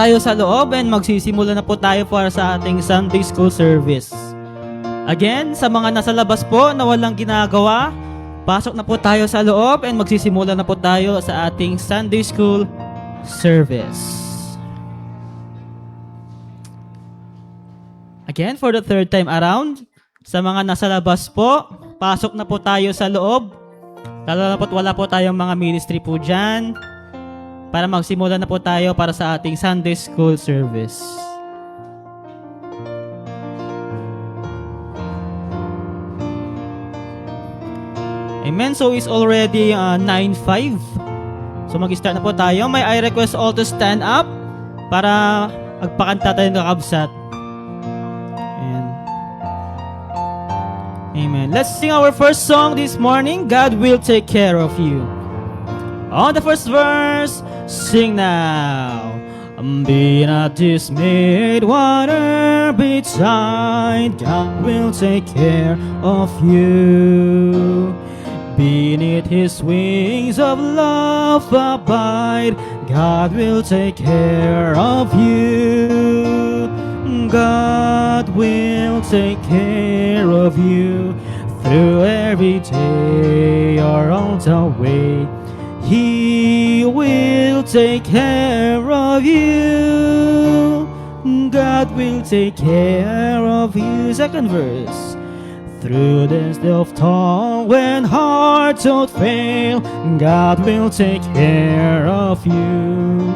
tayo sa loob and magsisimula na po tayo para sa ating Sunday School service. Again, sa mga nasa labas po na walang ginagawa, pasok na po tayo sa loob and magsisimula na po tayo sa ating Sunday School service. Again, for the third time around, sa mga nasa labas po, pasok na po tayo sa loob. Lalo na po't wala po tayong mga ministry po dyan, para magsimula na po tayo para sa ating Sunday School service. Amen. So it's already 9:05. So mag-start na po tayo. May I request all to stand up para magpakanta tayo ng kakabsat. Amen. Let's sing our first song this morning, God Will Take Care of You. On the first verse, sing now. Be not dismayed, whatever betide, God will take care of you. Beneath His wings of love abide, God will take care of you. God will take care of you through every day or all the way. He will take care of you. God will take care of you. Second verse. Through this day of toil, when hearts don't fail, God will take care of you.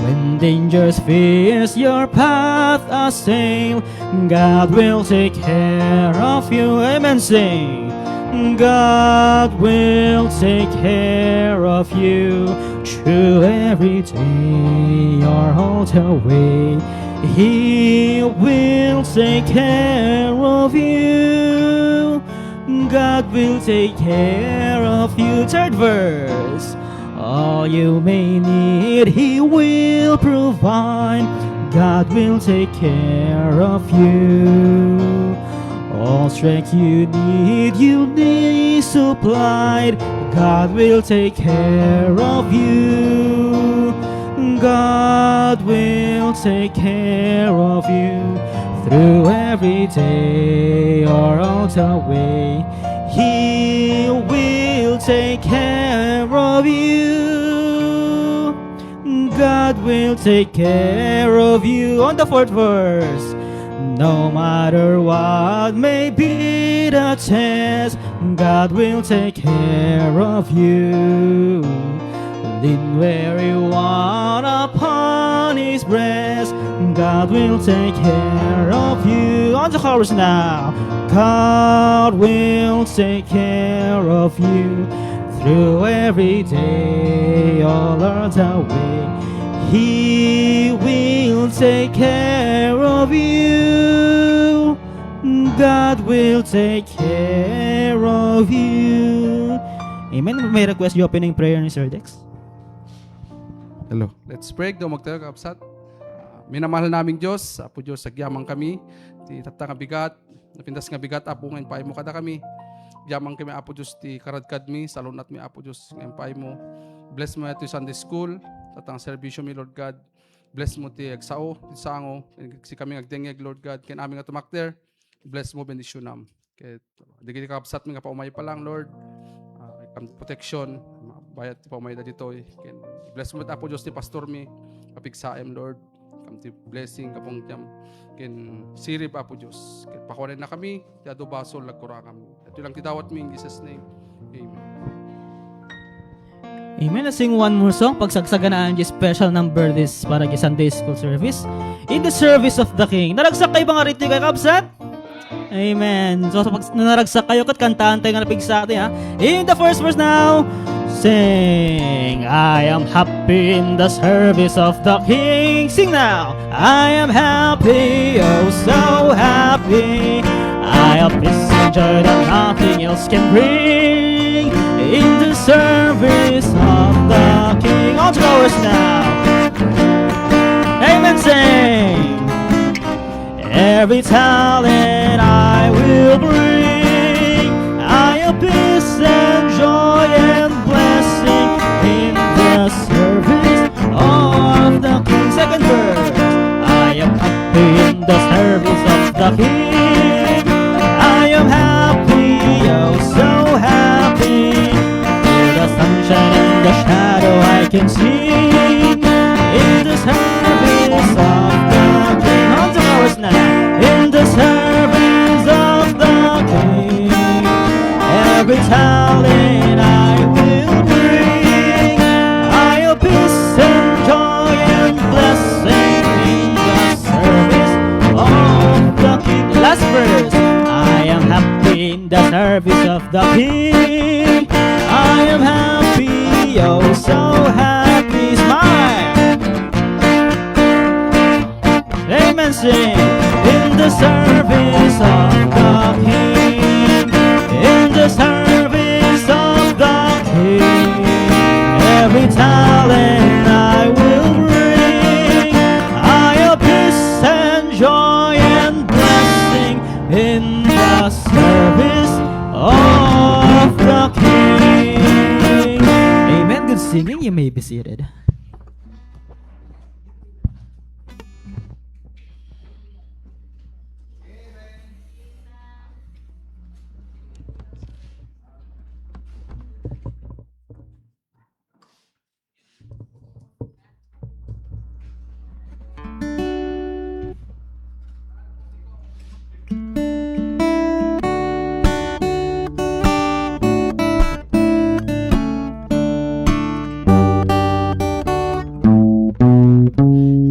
When dangers fears your path assail, God will take care of you. Amen. Sing. God will take care of you through every day or all the way. He will take care of you. God will take care of you. Third verse. All you may need, He will provide. God will take care of you. All strength you need supplied. God will take care of you. God will take care of you through every day or all the way. He will take care of you. God will take care of you. On the fourth verse. No matter what may be the test, God will take care of you. Lean where you want upon His breast, God will take care of you. On the chorus now. God will take care of you through every day, all of the way. He will take care of you. God will take care of you. Amen. May request yung opening prayer ni Sir Dex. Hello. Let's pray. Daw magtayo kakabsat. Minamahal naming Diyos. Apo Diyos, sagyamang kami. Ti tatang nga bigat. Napindas nga bigat. Apo ngayon paay mo kada kami. Gyamang kami Apo Diyos. Ti karadkad mi. Salunat mi Apo Diyos. Ngayon paay mo. Bless mo ito Sunday School. Tatang servisyo mi Lord God. Bless mo ti agsao. Ti sango. Si kami agdengeg Lord God. Ken aming atumakter. Bless mo bendisyonam. Kaya digiti kakabsat mi nga paumay pa lang Lord. Protection. Bayat ti paumay da dito. Bless mo Apo Diyos ti pastor mi. Kapigsaem Lord. Kamti blessing kapong jam. Ken sirip Apo Diyos. Ken pakuwanan na kami. Ti adu basol lagkurangam. Ito lang tidawat mi in Jesus name. Amen. Amen. Let's sing one more song. Pagsagsagan na ang special number this para kay Sunday School service. In the service of the King. Naragsak kayo ba nga rito kay Kabsat? Amen. So pag naragsak kayo, kantaan tayo nga napig sa atin ha. In the first verse now. Sing, I am happy in the service of the King. Sing now. I am happy, oh so happy. I have peace and joy that nothing else can bring. In the service of the King. On to chorus now. Amen. Sing. Every talent I will bring. I have peace and joy and blessing in the service of the King. the service of the King. I am happy, oh so happy. Through the sunshine and the shadow I can see. In the service of the King. On the chorus na. In the service of the King. Every talent I will bring. I'll peace and joy and blessing in the service of the King. Last verse. I am happy in the service of the King. I am happy, oh so happy. Smile. Amen. Sing. In the service of the King. In the service of the King. Every talent I will bring. I'll peace and joy and blessing in the service of the King. Amen. Good singing. You may be seated.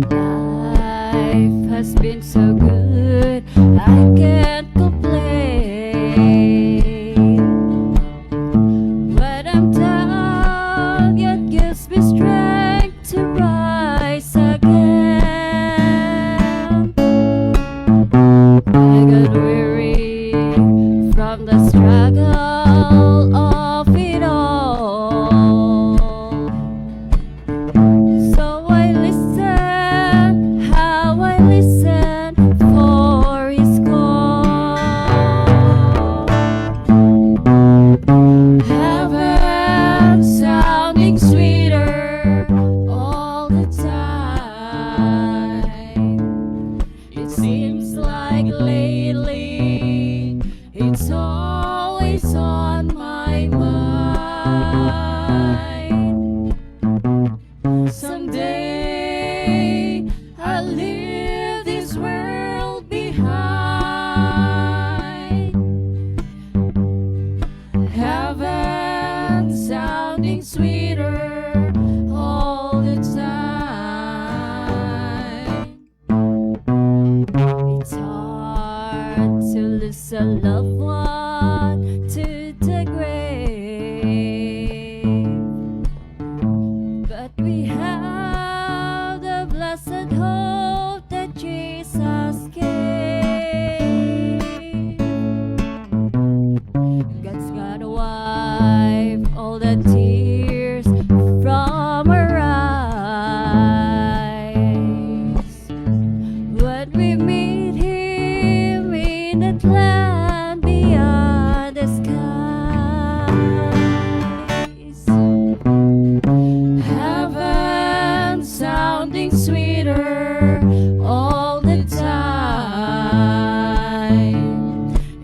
Life has been so good, I can't complain. When I'm down, it gives me strength to rise again. I got weary from the struggle of it all. So I listen, how I listen for His call. Heaven sounding sweeter all the time. It seems like lately it's always on my mind. Someday I'll leave this world behind. Heaven sounding sweeter all the time. It's hard to lose a loved one to the grave, but we have the blessed hope that Jesus gave. God's gonna wipe all the tears from our eyes when we meet Him in that land beyond the skies. Heaven sounding sweeter all the time.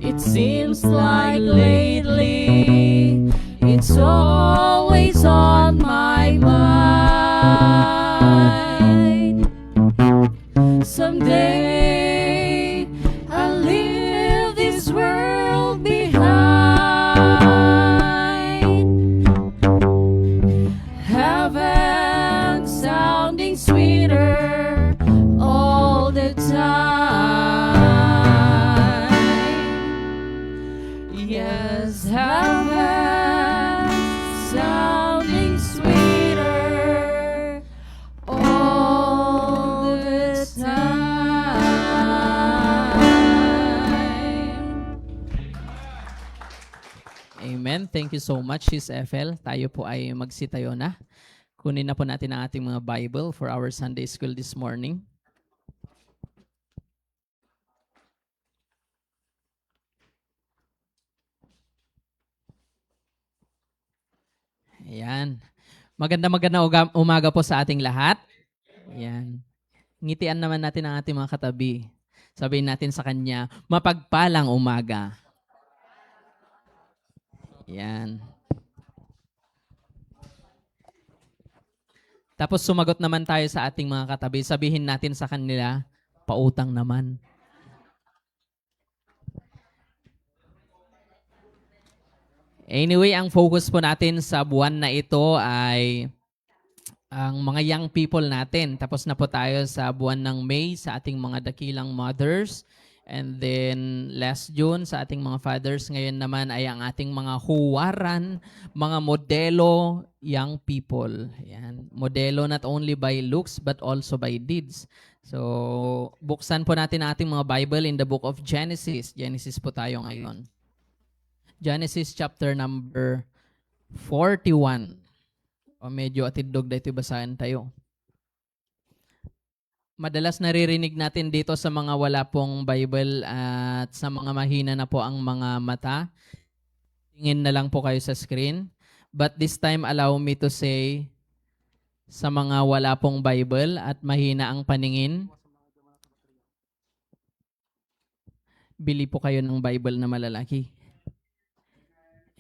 It seems like lately it's always on my mind. Someday I'll leave this world behind. Heaven sounding sweeter all the time. Yes, heaven sounding sweeter all the time. Amen. Thank you so much, Sis Ethel. Tayo po ay magsitayo na. Kunin na po natin ang ating mga Bible for our Sunday School this morning. Ayan. Maganda umaga po sa ating lahat. Ayan. Ngitian naman natin ang ating mga katabi. Sabihin natin sa kanya, mapagpalang umaga. Yan. Tapos sumagot naman tayo sa ating mga katabi. Sabihin natin sa kanila, pautang naman. Anyway, ang focus po natin sa buwan na ito ay ang mga young people natin. Tapos na po tayo sa buwan ng May sa ating mga dakilang mothers. And then last June sa ating mga fathers. Ngayon naman ay ang ating mga huwaran, mga modelo young people. Ayan. Modelo not only by looks but also by deeds. So, buksan po natin ang ating mga Bible in the book of Genesis. Genesis po tayo ngayon. Genesis chapter number 41. O medyo atidog dito basahin tayo. Madalas naririnig natin dito sa mga wala pong Bible at sa mga mahina na po ang mga mata. Tingin na lang po kayo sa screen. But this time allow me to say sa mga wala pong Bible at mahina ang paningin, bili po kayo ng Bible na malalaki.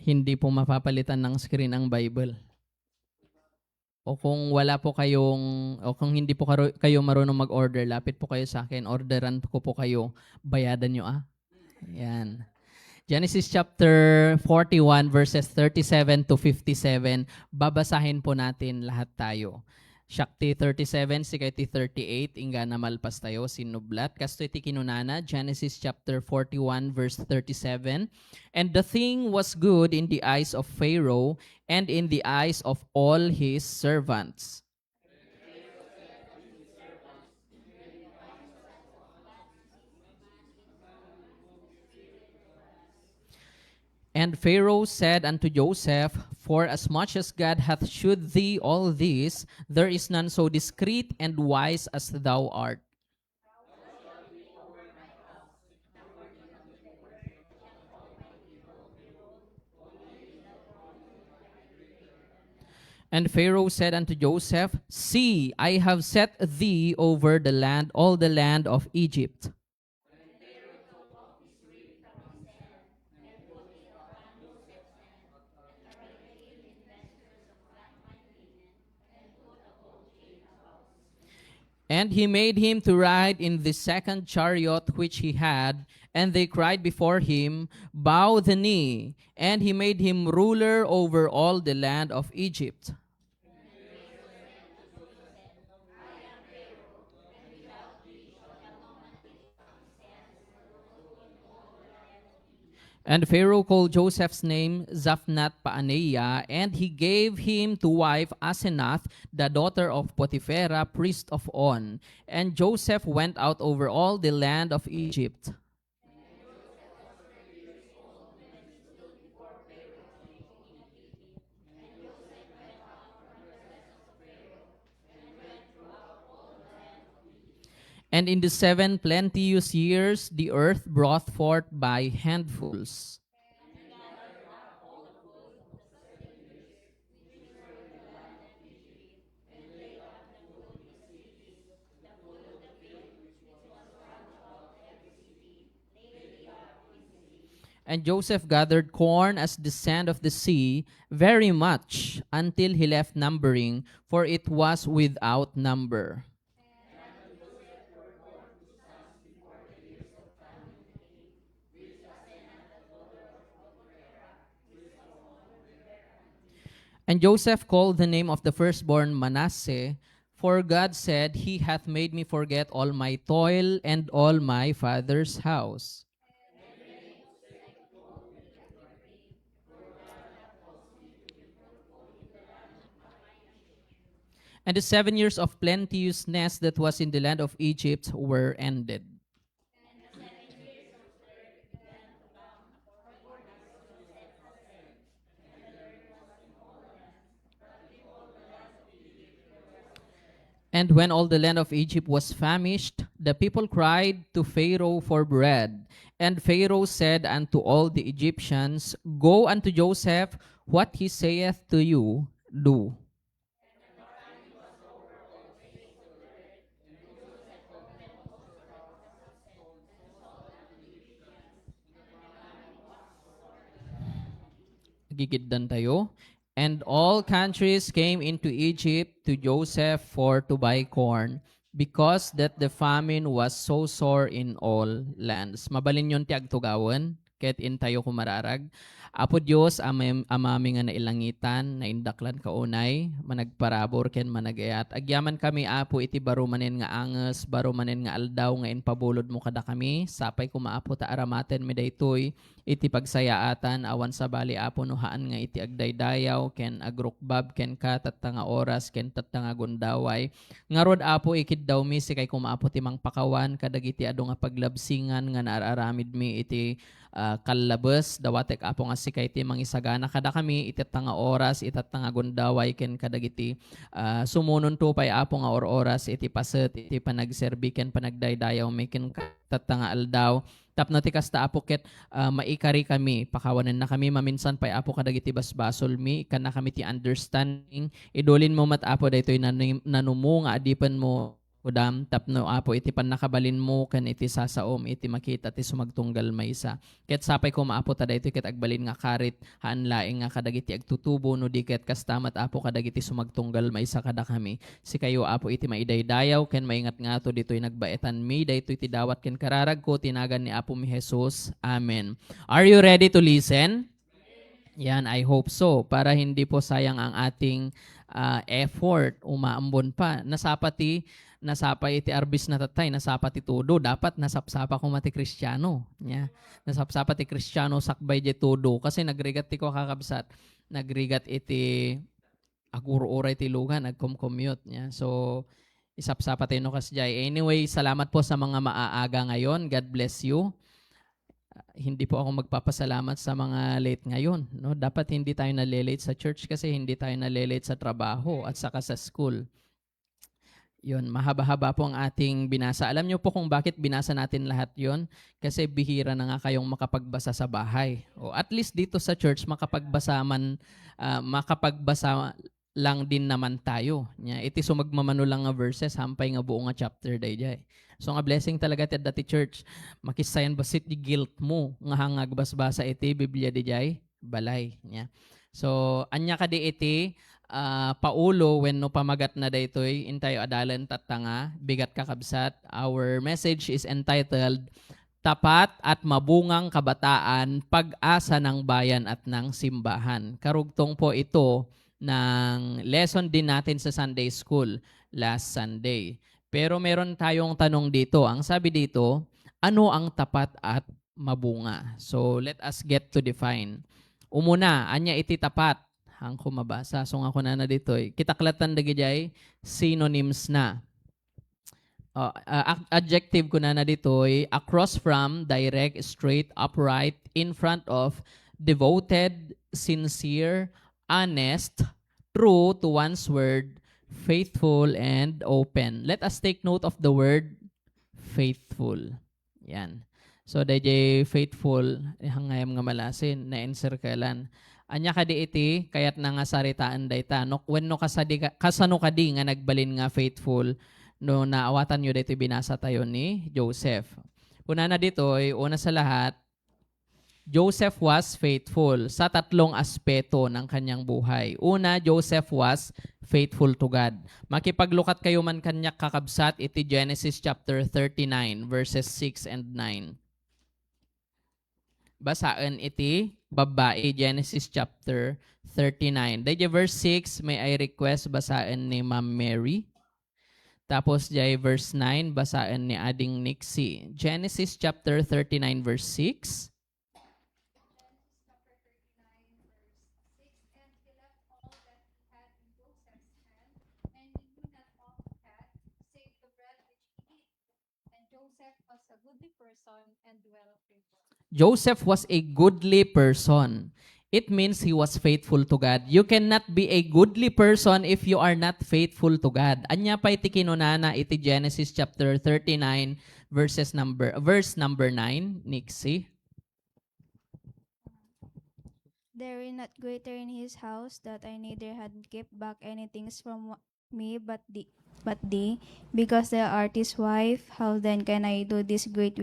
Hindi po mapapalitan ng screen ang Bible. O kung wala po kayong, o kung hindi po kayo marunong mag-order, lapit po kayo sa akin, orderan ko po kayo, bayadan nyo Yan. Genesis chapter 41 verses 37 to 57, babasahin po natin lahat tayo. Shakti 37, Sikati 38, ingga na malpas tayo, sinublat. Kasto iti kinunana, Genesis chapter 41 verse 37. And the thing was good in the eyes of Pharaoh and in the eyes of all his servants. And Pharaoh said unto Joseph, For as much as God hath shewed thee all this, there is none so discreet and wise as thou art. And Pharaoh said unto Joseph, See, I have set thee over the land, all the land of Egypt. And he made him to ride in the second chariot which he had, and they cried before him, Bow the knee. And he made him ruler over all the land of Egypt. And Pharaoh called Joseph's name Zaphnath Paaneah, and he gave him to wife Asenath, the daughter of Potipherah, priest of On. And Joseph went out over all the land of Egypt. And in the 7 plenteous years, the earth brought forth by handfuls. And Joseph gathered corn as the sand of the sea, very much, until he left numbering, for it was without number. And Joseph called the name of the firstborn Manasseh, for God said, He hath made me forget all my toil and all my father's house. And the 7 years of plenteousness that was in the land of Egypt were ended. And when all the land of Egypt was famished, the people cried to Pharaoh for bread. And Pharaoh said unto all the Egyptians, Go unto Joseph, what he saith to you, do. gigiddan tayo. And all countries came into Egypt to Joseph for to buy corn, because that the famine was so sore in all lands. Mabalin yon ti agtugawan, ket intayo kumararag. Apo Dios amami nga nailangitan, naindaklan kaunay, managparabor ken managayat. Agyaman kami apo iti baro manen nga anges, baro manen nga aldaw nga inpabulod mo kada kami, sapay kumaapo ta aramaten mi daytoy iti pagsayaatan awan sa bali apo nuhaan nga iti agdaydayaw ken agrukbab ken ka nga oras ken nga gundaway. Ngarod apo ikid daw mi si kay kumaapo ti mangpakawan kadagiti adu nga paglabsingan nga naararamid mi iti kalabes dawatek apo nga sikay ti mangisagana kada kami itet nga oras itat nga gundaway ken kadagiti sumunon to pay apo nga oras iti paset iti panagserbi ken panagdaydayaw mi ken tat nga aldaw tapno ti kasta apo ket maikari kami pakawanen na kami maminsan pay apo kadagiti basbasol mi ikan na kami ti understanding idolin mo mat apo daytoy nanumo nga adipen mo Udam, tapno apo iti pan nakabalin mo kan iti sasaom iti makita ti sumagtunggal maysa. Ket sapay ko maapo tada iti ket agbalin nga karit haan laeng nga kadagiti agtutubo no di ket kastamat apo kadagiti sumagtunggal maysa kada kami. Si kayo apo iti maidaydayaw ken maingat nga to ditoy nagbaetan mi daytoy ti dawat ken kararag ko tinagan ni Apo mi Jesus. Amen. Are you ready to listen? Yan, I hope so. Para hindi po sayang ang ating effort, umaambon pa. Nasapay iti arbis na tatay, nasapati todo. Dapat nasapsapa ko mati Kristiyano. Yeah. Nasapsapa ti Kristiyano sakbay di todo. Kasi nagrigat ti ko kakabsat. Nagrigat iti aguro-oray ti lugan, nagkom-commute. Yeah. So, isapsapa tayo no kasjay. Anyway, salamat po sa mga maaaga ngayon. God bless you. Hindi po ako magpapasalamat sa mga late ngayon. No? Dapat hindi tayo nalilate sa church kasi hindi tayo nalilate sa trabaho at saka sa school. Yun, mahaba-haba po ang ating binasa. Alam niyo po kung bakit binasa natin lahat yon? Kasi bihira na nga kayong makapagbasa sa bahay. O at least dito sa church, makapagbasa lang din naman tayo. Iti sumagmamano lang nga verses, hampay nga buo nga chapter dayjay. So nga blessing talaga ti dati church. Makisayan basit di guilt mo nga hangag basbasa iti Biblia dayjay balay. So anya kadi iti Paulo when no pamagat na daytoy intayo adalan tatanga bigat kakabsat. Our message is entitled Tapat at Mabungang Kabataan, Pag-asa ng Bayan at ng Simbahan. Karugtong po ito ng lesson din natin sa Sunday School last Sunday. Pero meron tayong tanong dito. Ang sabi dito, ano ang tapat at mabunga? So let us get to define. Umuna, anya iti tapat? Ang kumabasa. So nga ko na dito. Kitaklatan dagijay synonyms na. Adjective ko na dito across from, direct, straight, upright, in front of, devoted, sincere, honest, true to one's word, faithful, and open. Let us take note of the word faithful. Yan. So, dayjay faithful, hangayam nga malasin, na encirclean. Anya kadi iti, kayat na nga saritaan dayta. When no kasano kadi nga nagbalin nga faithful, no naawatan nyo dito binasa tayo ni Joseph. Una na dito, una sa lahat, Joseph was faithful sa tatlong aspeto ng kanyang buhay. Una, Joseph was faithful to God. Makipaglukat kayo man kanyak kakabsat, iti Genesis chapter 39, verses 6 and 9. Basaan iti babae, Genesis chapter 39. Dahil verse 6, may I request basaan ni Ma'am Mary. Tapos jay verse 9, basaan ni Ading Nixie. Genesis chapter 39, verse 6. Joseph was a goodly person. It means he was faithful to God. You cannot be a goodly person if you are not faithful to God. Anya pa iti kinunana iti Genesis chapter 39 verse number 9, Nixie. There were not greater in his house that I neither had kept back anything from me but thee, because thou art his wife. How then can I do this great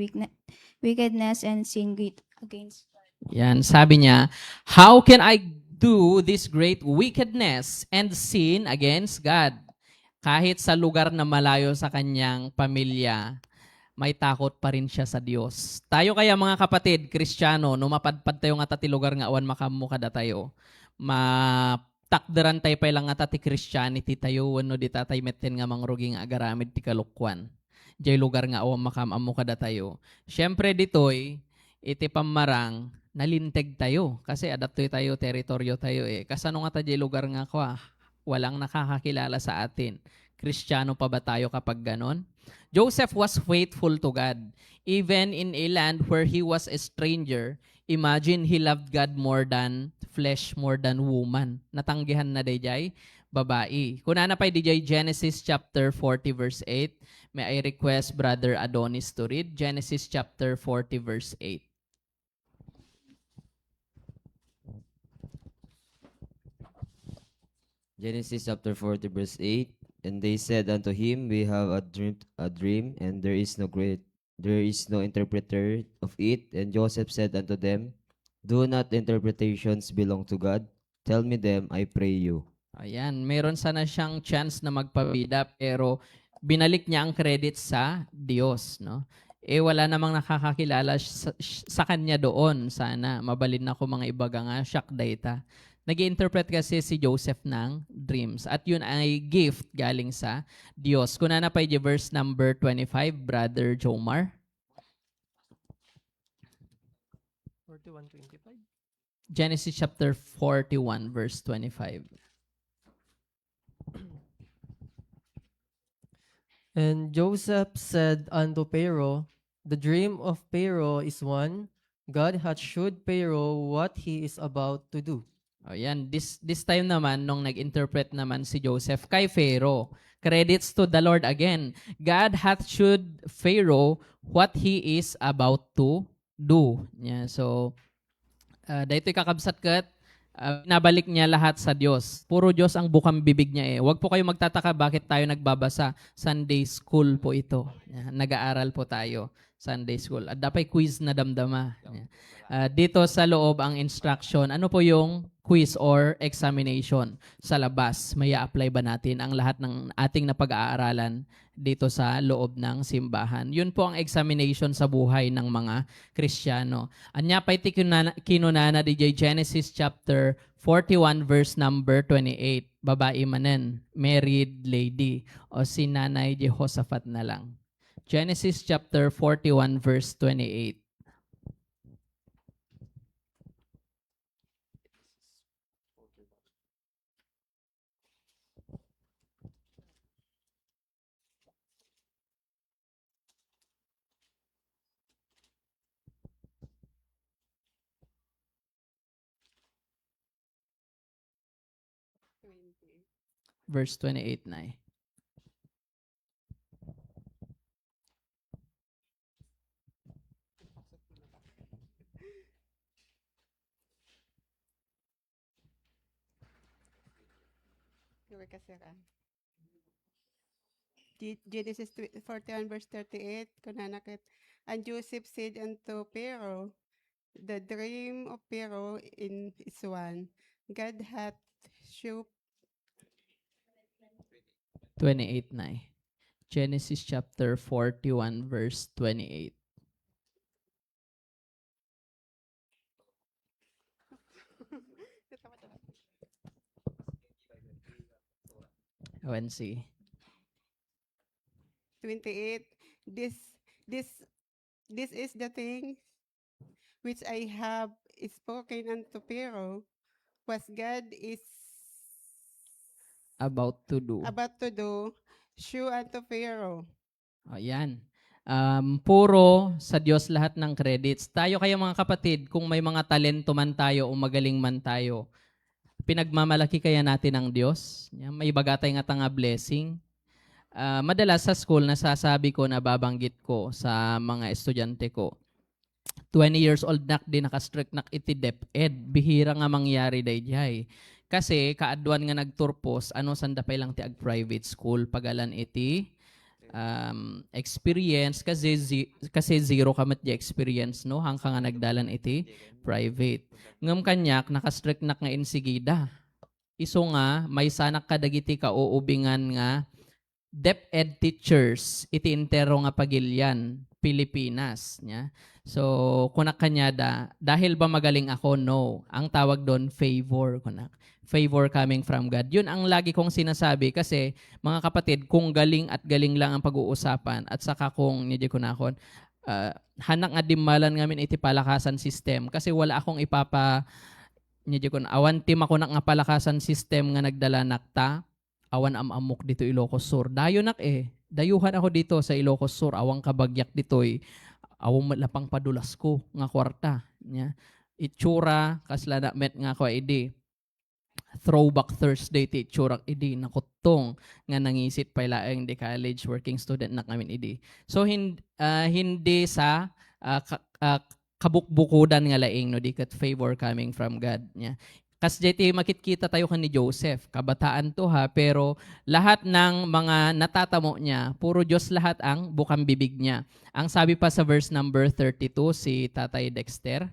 wickedness and sin great against God? Yan, sabi niya, how can I do this great wickedness and sin against God. Kahit sa lugar na malayo sa kanyang pamilya, may takot pa rin siya sa Diyos. Tayo kaya mga kapatid, Kristiyano, no mapadpad tayo nga tati lugar nga awan makamu kada tayo. Matakderan tayo pa lang nga tati Christianity tayo, wano di tatay metten nga mangruging agaramid ti kalukwan. Diyay lugar nga awan makamu kada tayo. Siyempre ditoy, iti pamarang, nalinteg tayo. Kasi adaptoy tayo, teritoryo tayo eh. Kasano nga tayo lugar nga kwa, walang nakakakilala sa atin. Kristiyano pa ba tayo kapag ganon? Joseph was faithful to God. Even in a land where he was a stranger, imagine he loved God more than flesh, more than woman. Natanggihan na dayjay, babae. Kung na pa dayjay Genesis chapter 40 verse 8, may I request Brother Adonis to read Genesis chapter 40 verse 8. Genesis chapter 40 verse 8. And they said unto him, We have a dream, and there is no interpreter of it. And Joseph said unto them, Do not interpretations belong to God? Tell me them, I pray you. Ayan, meron sana siyang chance na magpabida pero binalik niya ang credit sa Diyos, no? Eh wala namang nakakakilala sa kanya doon. Sana mabalin na ko mga ibaga nga shock data. Nag-interpret kasi si Joseph ng dreams at yun ay gift galing sa Diyos. Kung na pa yung verse number 25, Brother Jomar. 41:25. Genesis chapter 41 verse 25. And Joseph said unto Pharaoh, The dream of Pharaoh is one. God hath shewed Pharaoh what he is about to do. O yan, this time naman, nung nag-interpret naman si Joseph kay Pharaoh, credits to the Lord again. God hath shewed Pharaoh what he is about to do. Yeah, so, dahito kakabsat kat, nabalik niya lahat sa Diyos. Puro Diyos ang bukang bibig niya eh. Huwag po kayo magtataka bakit tayo nagbabasa. Sunday school po ito. Yeah, nag-aaral po tayo. Sunday school. At dapat quiz na damdama. Yeah. Dito sa loob ang instruction, ano po yung quiz or examination sa labas? May apply ba natin ang lahat ng ating napag-aaralan dito sa loob ng simbahan? Yun po ang examination sa buhay ng mga Kristiyano. Anya pa iti kinunana DJ Genesis chapter 41 verse number 28. Babae manen, married lady o si Nanay Jehoshaphat na lang. Genesis chapter 41 verse 28. Verse 28 na eh. Genesis 41 verse 38, kunanakit, and Joseph said unto Pharaoh, The dream of Pharaoh is one. God hath shewed 28 na eh. Genesis chapter 41 verse 28. ONC. 28. This is the thing which I have spoken unto Pharaoh, was God is About to do. shew unto Pharaoh. Ayan. Puro sa Diyos lahat ng credits. Tayo kaya mga kapatid, kung may mga talento man tayo o magaling man tayo, pinagmamalaki kaya natin ang Diyos? May bagatay nga tanga blessing. Madalas sa school, nasasabi ko, nababanggit ko sa mga estudyante ko, 20 years old nak di nakastrict nak iti DepEd. Bihira nga mangyari dayjay. Kasi kaadwan nga nagturpos, ano sandapay lang ti ag private school, pagalan iti experience kasi zero kamat di experience no hangka nga nagdalan iti private. Ngam kanyak nakastrict nak nga insigida. Iso nga may sanak kadagiti ka uubingan nga DepEd teachers iti intero nga pagilyan Pilipinas nya. So kunak kanyada dahil ba magaling ako? No. Ang tawag doon favor kunak. Favor coming from God. Yun ang lagi kong sinasabi kasi mga kapatid, kung galing at galing lang ang pag-uusapan at saka kung hindi ko nakon, hanak nga dimmalan ngamin iti palakasan system kasi wala akong hindi ko awan tim ako nga palakasan system nga nagdala nakta awan amok dito Ilocos Sur. Dayo nak dayuhan ako dito sa Ilocos Sur awang kabagyak ditoy awang lapang padulas ko nga kwarta nya. Itsura kasla na met nga ko idi. Throwback Thursday ti churak idi nakutong nga nangisit pa ilaeng di college working student na kami idi. So hindi sa kabukbukudan nga laing no di kat favor coming from God nya. Kas jeti makitkita tayo kan ni Joseph, kabataan to ha, pero lahat ng mga natatamo niya, puro Diyos lahat ang bukang bibig niya. Ang sabi pa sa verse number 32 si Tatay Dexter,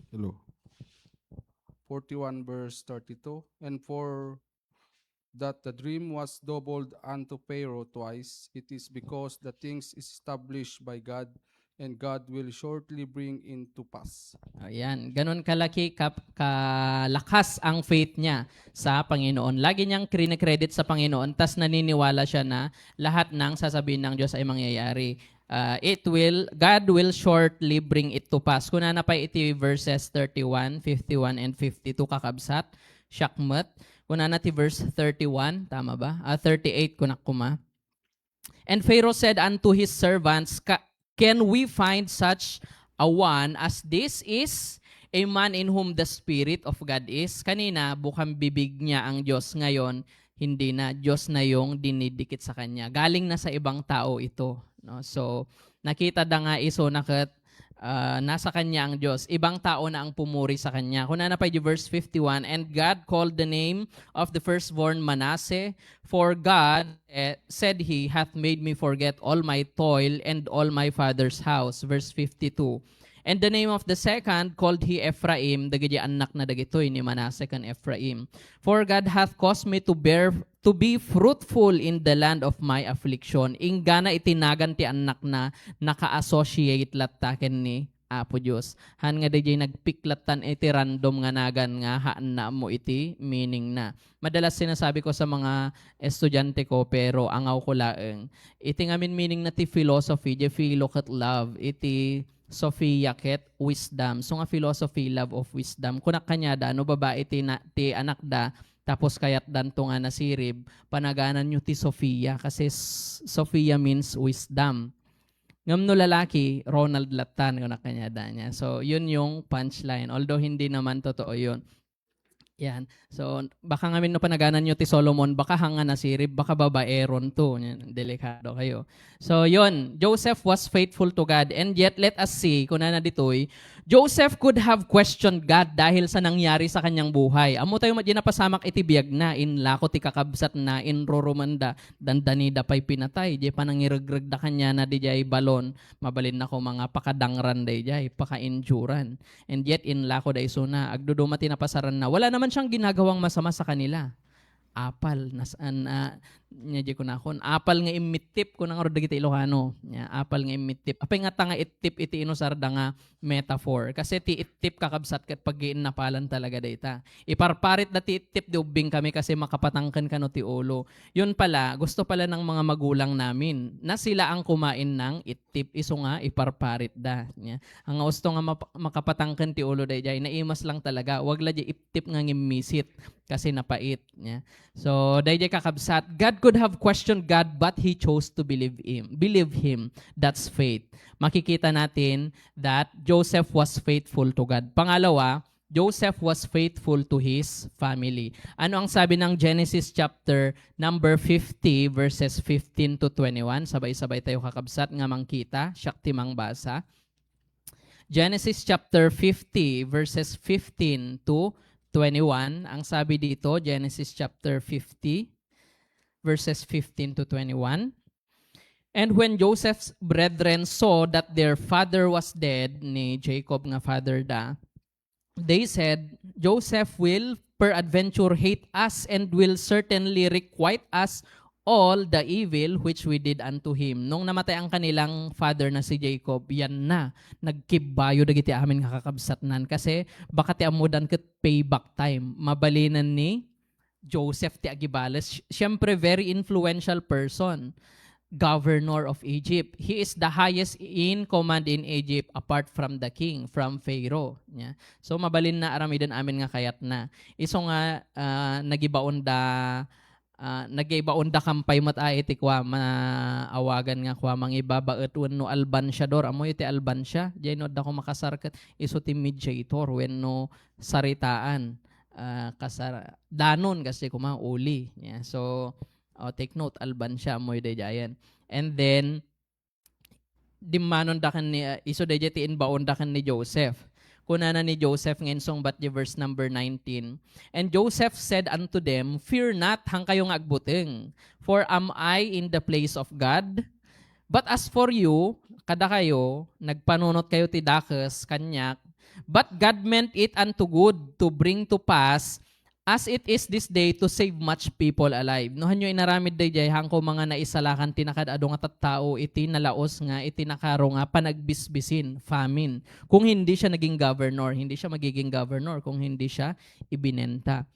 Hello. 41 verse 32. And for that the dream was doubled unto Pharaoh twice, it is because the things is established by God, and God will shortly bring into pass. ayan, ganun kalaki kalakas ang faith niya sa Panginoon. Lagi niyang credit sa Panginoon, tas naniniwala siya na lahat ng sasabihin ng Diyos ay mangyayari. God will shortly bring it to pass. Kuna na pa iti verses 31, 51, and 52 kakabsat, syakmat. Kuna na ti verse 31, tama ba? 38 kunak kuma. And Pharaoh said unto his servants, can we find such a one as this is a man in whom the Spirit of God is? Kanina, bukang bibig niya ang Diyos. Ngayon, hindi na. Diyos na yung dinidikit sa kanya. Galing na sa ibang tao ito. No? So, nakita da nga iso nakat nasa kanya ang Diyos. Ibang tao na ang pumuri sa kanya. Kung na pa yung verse 51, and God called the name of the firstborn Manasseh, for God, said he, hath made me forget all my toil and all my father's house. Verse 52. And the name of the second called he Ephraim, dagiti anak na dagitoy ni Manasseh kan Ephraim. For God hath caused me to be fruitful in the land of my affliction. Ingana itinagan ti anak na naka-associate lattaken ni Apo Diyos. Han nga DJ nagpiklatan iti random nga nagan nga haan na mo iti meaning na. Madalas sinasabi ko sa mga estudyante ko pero angaw ko laeng. Iti ngamin meaning na ti philosophy, di philo ket love, iti Sophia ket wisdom. So nga philosophy, love of wisdom. Kunak kanya da, no babae ti anak da, tapos kayat danto nga nasirib, panaganan nyo ti Sophia kasi Sophia means wisdom. Ngam no lalaki, Ronald Latan, kunak kanya da niya. So yun yung punchline. Although hindi naman totoo yun. Yan. So, baka ngamin no panaganan nyo ti Solomon, baka hanga nasirib, baka babaeron to. Yan, delikado kayo. So, yun. Joseph was faithful to God. And yet, let us see, kung na ditoy, Joseph could have questioned God dahil sa nangyari sa kanyang buhay. Amo tayo madyan na pasamak itibiyag na, in lako ti kakabsat na, in roromanda, dandani da pa'y pinatay, di pa nangiregreg da kanya na di jay balon, mabalin na ko mga pakadangran da jay, paka-injuran. And yet, in lako da iso na, agduduma tinapasaran na, wala naman siyang ginagawang masama sa kanila. Apal nasaan nya di ko na kon apal nga imitip ko nang dagiti Ilocano nya apal nga imitip apay nga tanga itip iti inusarda nga metaphor kasi ti itip kakabsat ket paggiin napalan talaga dayta iparparit da ti itip di ubing kami kasi makapatangken kano ti ulo yun pala gusto pala ng mga magulang namin na sila ang kumain ng itip iso nga iparparit da nya ang gusto nga makapatangken ti ulo dayjay naimas lang talaga wag la di itip nga ngimmisit kasi napait nya so dayjay kakabsat God could have questioned God but he chose to believe him. That's faith. Makikita natin that Joseph was faithful to God. Pangalawa, Joseph was faithful to his family. Ano ang sabi ng Genesis chapter number 50 verses 15 to 21? Sabay-sabay tayo kakabsat nga mangkita, syakti mang basa. Genesis chapter 50 verses 15 to 21. Ang sabi dito, Genesis chapter 50, verses 15 to 21. And when Joseph's brethren saw that their father was dead, ni Jacob nga father da, they said, Joseph will peradventure hate us and will certainly requite us all the evil which we did unto him. Nung namatay ang kanilang father na si Jacob, yan na, nagkibayo dagiti amin nga kakabsatnan. Kasi baka ti amudan ket payback time. Mabalinan ni Joseph ti agibales. Siyempre, very influential person. Governor of Egypt. He is the highest in command in Egypt apart from the king, from Pharaoh. Yeah. So mabalin na aramidan amin nga kayat na. Iso nga nagibaon da kampay mat iti kwa maawagan nga kwa mangibabaet wenno Albansyador. Amo iti Albansya. Diyan da ko makasarket iso ti mediator wenno saritaan. Danon kasi kuma uli. Yeah. So take note, Albansya mo'y dayan. And then, dimanon dakan ni, iso dayan ti inbaon dakan ni Joseph. Kunana ni Joseph ngayon song bat di verse number 19. And Joseph said unto them, fear not, hang kayong agbuteng, for am I in the place of God? But as for you, kada kayo, nagpanunot kayo ti dakes, kanyak, but God meant it unto good to bring to pass as it is this day to save much people alive. No hanyo inaramid dayjay hangko mga naisalakan tinakadado nga tattao iti nalaos nga iti nakaro nga panagbisbisin, famine. Kung hindi siya naging governor, hindi siya magiging governor kung hindi siya ibinenta.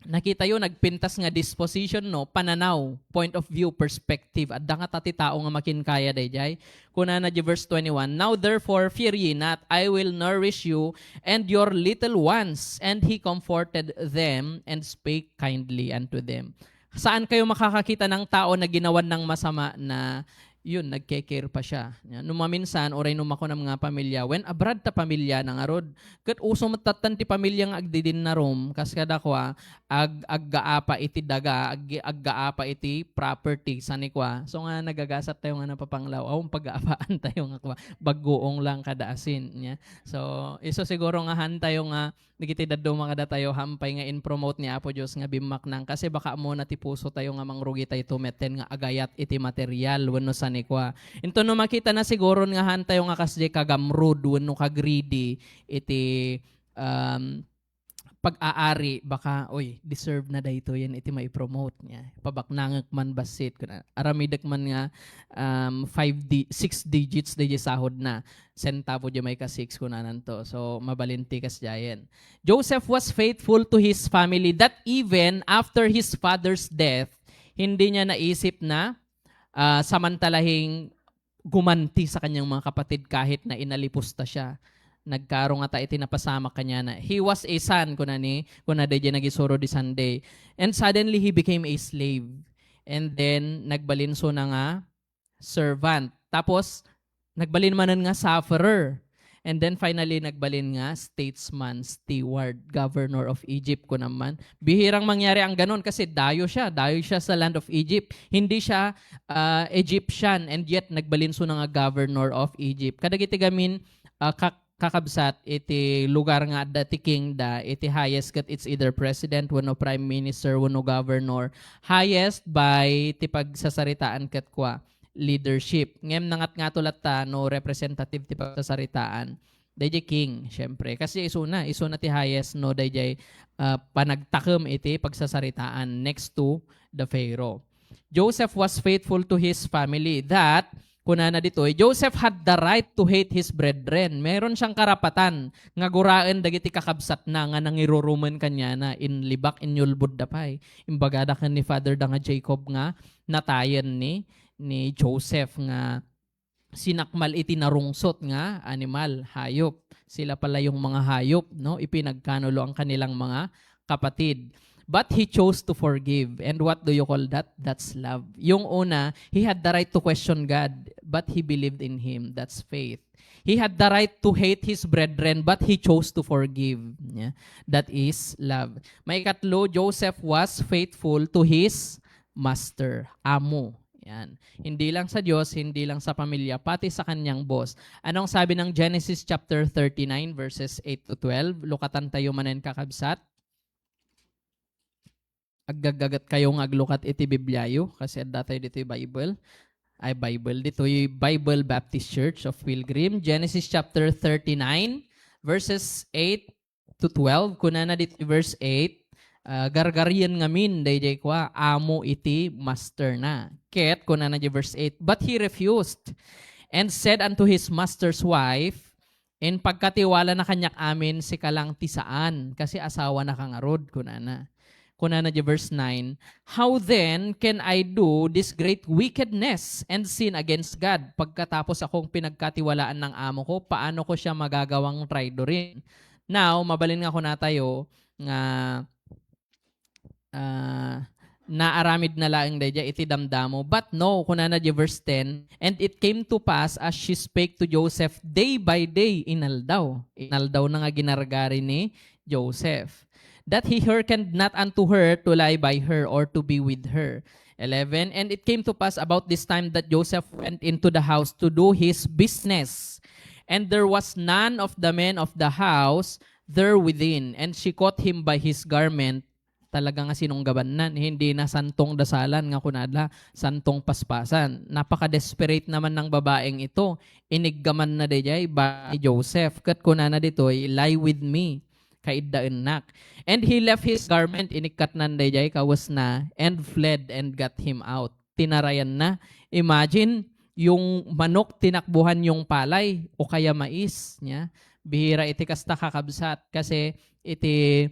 Nakita yo nagpintas nga disposition no, pananaw, point of view, perspective. At nga tati tao nga makinkaya dayjay. Kuna na di verse 21, now therefore fear ye not, I will nourish you and your little ones. And he comforted them and spake kindly unto them. Saan kayo makakakita ng tao na ginawan ng masama na yun, nagke-care pa siya. Numaminsan, oray numako ng mga pamilya, when abroad ta pamilya ng arod, kat uso matatan ti pamilya nga agdidin na rom, kas kada kwa, aggaapa iti daga, aggaapa iti property, sanikwa. So nga, nagagasat tayo nga napapanglaw, awang pag-aapaan tayo nga kwa, bagoong lang kadaasin. Yeah? So, iso siguro nga han tayo nga, nagitidad do makada tayo hampay nga in-promote ni Apo Diyos nga bimak nang kasi baka mo na ti puso tayo nga mangrugi tayo tumeten nga agayat iti material wenno sanikwa. Into no makita na siguro nga han tayo nga kasdi kagamrud wenno kagreedy iti pag-aari baka oy deserve na dayto yan iti mai-promote niya. Pabaknangek man basit kuna aramidek man nga 6 digits day sahod na. Centavo di may ka 6 kunanan to. So mabalinti kas jayen. Joseph was faithful to his family that even after his father's death, hindi niya naisip na samantalahing gumanti sa kanyang mga kapatid kahit na inalipusta siya. Nagkaro nga ta iti napasama kanya na he was a son kuna day nagisuro di Sunday, and suddenly he became a slave, and then nagbalinso na nga servant, tapos nagbalin manan nga sufferer, and then finally nagbalin nga statesman, steward, governor of Egypt ko naman. Bihirang mangyari ang ganon kasi dayo siya sa land of Egypt, hindi siya Egyptian, and yet nagbalinso na nga governor of Egypt. Kadagiti gamin kakabsat iti lugar nga dati king da iti highest kat it's either president wenno prime minister wenno governor, highest by ti pagsasaritaan kat kwa leadership. Ngem nangat nga tulat ta no representative ti pagsasaritaan dayjay king syempre kasi iso na ti highest no dayjay panagtakem iti pagsasaritaan next to the Pharaoh. Joseph was faithful to his family that kunana dito, Joseph had the right to hate his brethren. Meron siyang karapatan nga guraen dagiti kakabsat na nga nangirurumen kanya na in libak inyulbud dapay. Imbagada kan ni father da nga Jacob nga natayen ni Joseph nga sinakmal iti narungsot nga animal, hayop. Sila pala yung mga hayop, no? Ipinagkanulo ang kanilang mga kapatid. But he chose to forgive. And what do you call that? That's love. Yung una, he had the right to question God, but he believed in Him. That's faith. He had the right to hate his brethren, but he chose to forgive. Yeah? That is love. May ikatlo, Joseph was faithful to his master, amo. Yan. Hindi lang sa Diyos, hindi lang sa pamilya, pati sa kanyang boss. Anong sabi ng Genesis chapter 39 verses 8 to 12? Lukatan tayo manen kakabsat. Agagagat kayong aglukat iti Bibliayo kasi adda tayo dito yung Bible. Ay Bible dito yung Bible Baptist Church of Pilgrim. Genesis chapter 39 verses 8 to 12. Kuna na dito verse 8. Gargarian ngamin dayjay kwa amo iti master na. Ket kuna na di verse 8, but he refused and said unto his master's wife, in pagkatiwala na kanyak amin si kalang tisaan kasi asawa na kangarod kuna na. Kuna na di verse 9, how then can I do this great wickedness and sin against God? Pagkatapos akong pinagkatiwalaan ng amo ko, paano ko siya magagawang traidorin? Now, mabalin nga ko na tayo nga naaramid na laing dayja iti damdamo. But no, kuna na di verse 10, and it came to pass as she spake to Joseph day by day, inaldaw na nga ginargari ni Joseph, that he hearkened not unto her to lie by her or to be with her. 11, and it came to pass about this time that Joseph went into the house to do his business, and there was none of the men of the house there within, and she caught him by his garment. Talaga nga sinunggaban nan, hindi na santong dasalan nga kunadla, santong paspasan. Napaka-desperate naman ng babaeng ito. Iniggaman na dayjay ba Joseph, kat kunana ditoy, lie with me, kaiddaen nak. And he left his garment, inikat nan dayjay, kawas na, and fled and got him out. Tinarayan na. Imagine, yung manok tinakbuhan yung palay o kaya mais. Nya? Bihira iti kasta kakabsat kasi iti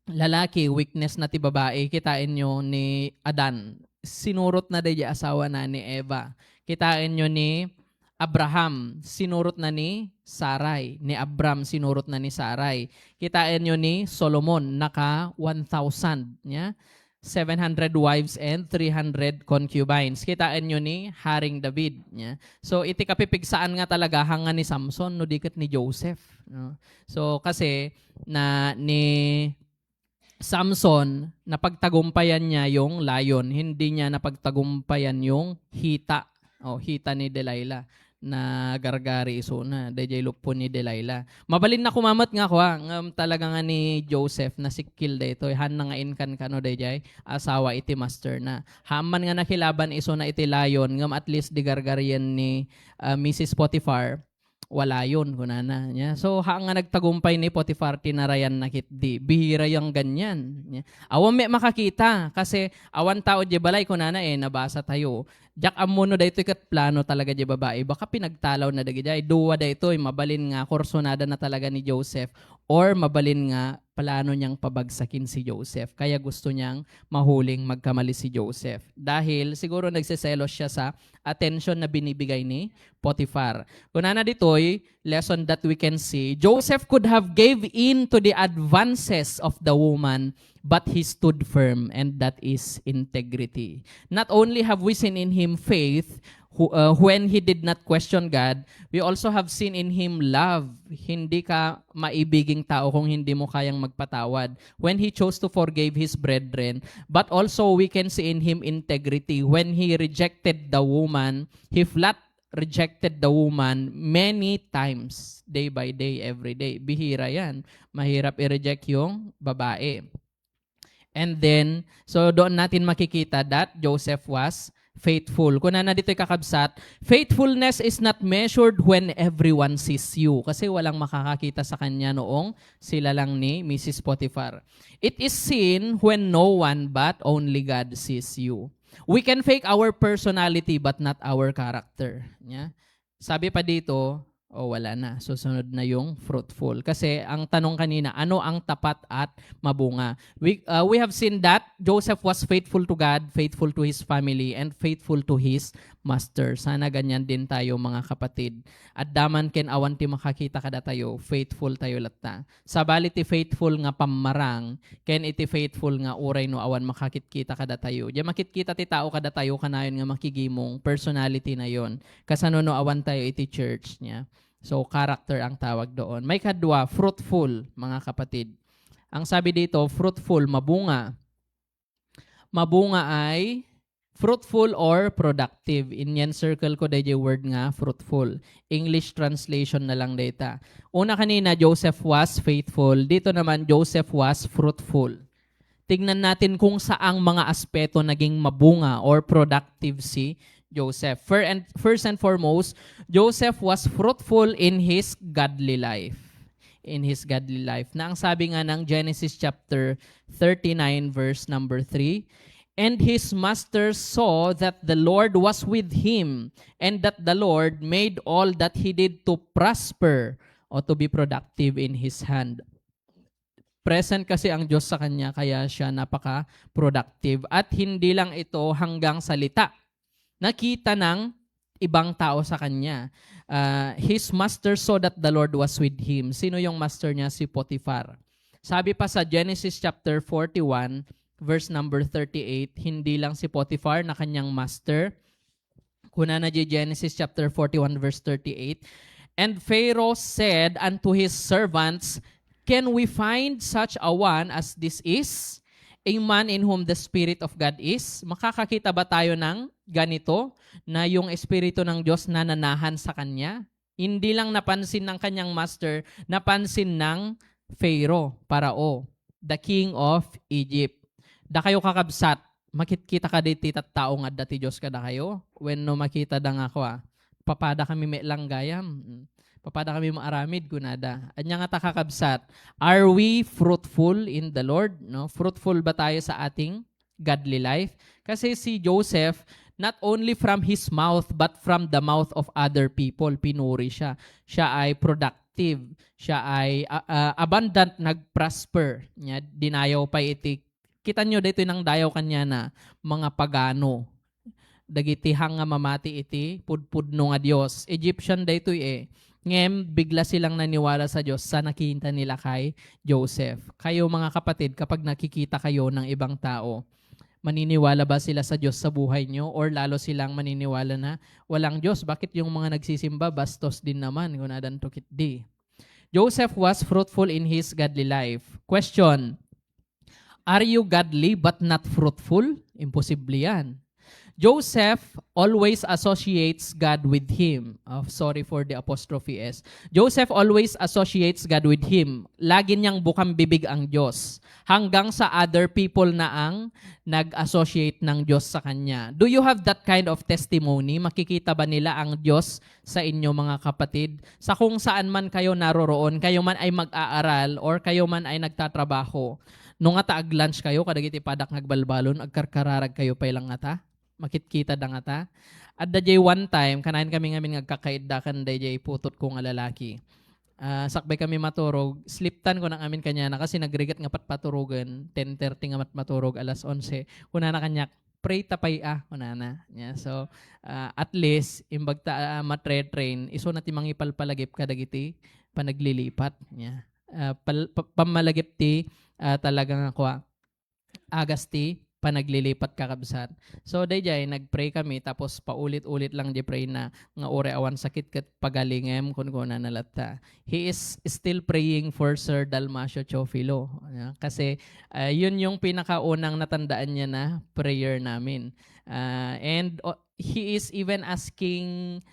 lalaki, weakness na ti babae, kitain nyo ni Adan. Sinurot na day asawa na ni Eva. Kitain nyo ni Abraham, sinurot na ni Sarai. Ni Abram, sinurot na ni Sarai. Kitain nyo ni Solomon, naka 1,000. Yeah? 700 wives and 300 concubines. Kitain nyo ni Haring David. Yeah? So, iti kapipigsaan nga talaga hanga ni Samson, no dikat ni Joseph. No? So, kasi na ni Samson, napagtagumpayan niya yung lion, hindi niya napagtagumpayan yung hita, hita ni Delilah na gargari iso na, dayjay lupo ni Delilah. Mabalin na kumamat nga ko talaga nga ni Joseph na sikil dayto, han na nga inkan kano dayjay, asawa iti master na. Haman nga nakilaban iso na iti lion, ngam at least di gargarian ni Mrs. Potiphar, wala yun, kunana. Yeah? So, nga nagtagumpay ni Potiphar, tinarayan na kitdi. Bihira yung ganyan. Yeah? Awan may makakita, kasi awan tao di balay, kunana nabasa tayo. Jak amuno da ito ikat plano talaga di babae. Baka pinagtalaw na dagi jay. Duwa da ito, mabalin nga, korsonada na talaga ni Joseph, or mabalin nga, plano niyang pabagsakin si Joseph. Kaya gusto niyang mahuling magkamali si Joseph. Dahil siguro nagsiselos siya sa attention na binibigay ni Potiphar. Kunana ditoy, lesson that we can see, Joseph could have gave in to the advances of the woman, but he stood firm, and that is integrity. Not only have we seen in him faith, when he did not question God, we also have seen in him love. Hindi ka maibiging tao kung hindi mo kayang magpatawad. When he chose to forgive his brethren, but also we can see in him integrity. When he rejected the woman, he flat rejected the woman many times, day by day, every day. Bihira yan. Mahirap i-reject yung babae. And then, so doon natin makikita that Joseph was faithful. Kung na dito'y kakabsat, faithfulness is not measured when everyone sees you. Kasi walang makakakita sa kanya noong sila lang ni Mrs. Potiphar. It is seen when no one but only God sees you. We can fake our personality but not our character. Yeah? Sabi pa dito, wala na. Susunod na yung fruitful. Kasi ang tanong kanina, ano ang tapat at mabunga? We have seen that Joseph was faithful to God, faithful to his family, and faithful to his master. Sana ganyan din tayo mga kapatid. At daman ken awan ti makakita kada tayo, faithful tayo latta. Sabali ti faithful nga pamarang, ken iti faithful nga uray no awan makakitkita kada tayo. Di makitkita ti tao kada tayo kanayon nga makigimong personality na yon. Kasano no awan tayo iti church niya. So, character ang tawag doon. May kadwa, fruitful, mga kapatid. Ang sabi dito, fruitful, mabunga. Mabunga ay Fruitful or productive. Inyan circle ko dahil yung word nga, fruitful. English translation na lang data. Una kanina, Joseph was faithful. Dito naman, Joseph was fruitful. Tignan natin kung saang mga aspeto naging mabunga or productive si Joseph. First and foremost, Joseph was fruitful in his godly life. In his godly life. Na ang sabi nga ng Genesis chapter 39 verse number 3, and his master saw that the Lord was with him, and that the Lord made all that he did to prosper o to be productive in his hand. Present kasi ang Diyos sa kanya, kaya siya napaka-productive. At hindi lang ito hanggang salita. Nakita ng ibang tao sa kanya. His master saw that the Lord was with him. Sino yung master niya? Si Potiphar. Sabi pa sa Genesis chapter 41, verse number 38, hindi lang si Potiphar na kanyang master. Kuna na di Genesis chapter 41, verse 38. And Pharaoh said unto his servants, can we find such a one as this is? A man in whom the Spirit of God is? Makakakita ba tayo ng ganito na yung Espiritu ng Diyos nananahan sa kanya? Hindi lang napansin ng kanyang master, napansin ng Pharaoh, Parao, the king of Egypt. Da kayo kakabsat, makikita ka diti tao nga dati Diyos ka da kayo. When no makita da nga ako papada kami may lang gayam. Papada kami maaramid kunada. Anya nga ta kakabsat, are we fruitful in the Lord? No? Fruitful ba tayo sa ating godly life? Kasi si Joseph, not only from his mouth but from the mouth of other people, pinuri siya. Siya ay productive. Siya ay abundant, nag-prosper. Dinayaw pa iti. Kita nyo dito nang dayaw kanya na mga pagano. Dagiti hanga mamati iti pudpudno nga Dios. Egyptian dito Ngem, bigla silang naniwala sa Diyos sa nakita nila kay Joseph. Kayo mga kapatid, kapag nakikita kayo ng ibang tao, maniniwala ba sila sa Diyos sa buhay nyo? Or lalo silang maniniwala na walang Diyos? Bakit yung mga nagsisimba bastos din naman? Kunadan tukit di. Joseph was fruitful in his godly life. Question, are you godly but not fruitful? Imposible yan. Joseph always associates God with him. Sorry for the apostrophe S. Joseph always associates God with him. Lagi niyang bukang bibig ang Diyos. Hanggang sa other people na ang nag-associate ng Diyos sa kanya. Do you have that kind of testimony? Makikita ba nila ang Diyos sa inyo mga kapatid? Sa kung saan man kayo naroroon, kayo man ay mag-aaral or kayo man ay nagtatrabaho. Nung nga taag-lunch kayo, kadagiti padak nagbalbalon, agkarkararag kayo pa ilang ngata? Makitkita da nga ta. At da jay one time, kanain kami ngamin nagkakaiddakan da jay putot ko nga lalaki. Sakbay kami maturog. Sliptan ko ng amin kanya na kasi nagrigat nga patpaturugan. 10:30 nga maturog, alas 11. Kuna na kanyak, pray tapay kuna na. Yeah, so, at least, imbag ta matre-train, iso na ti mangipalpalagip ka dagiti panaglilipat. Yeah. Pamalagip ti talagang ako agas ti panaglilipat kakabsat. So dayjay nagpray kami tapos paulit-ulit lang di pray na nga ore awan sakit ket pagalingem kun na nalata. He is still praying for Sir Dalmacio Chofilo. Kasi yun yung pinakaunang natandaan niya na prayer namin. And he is even asking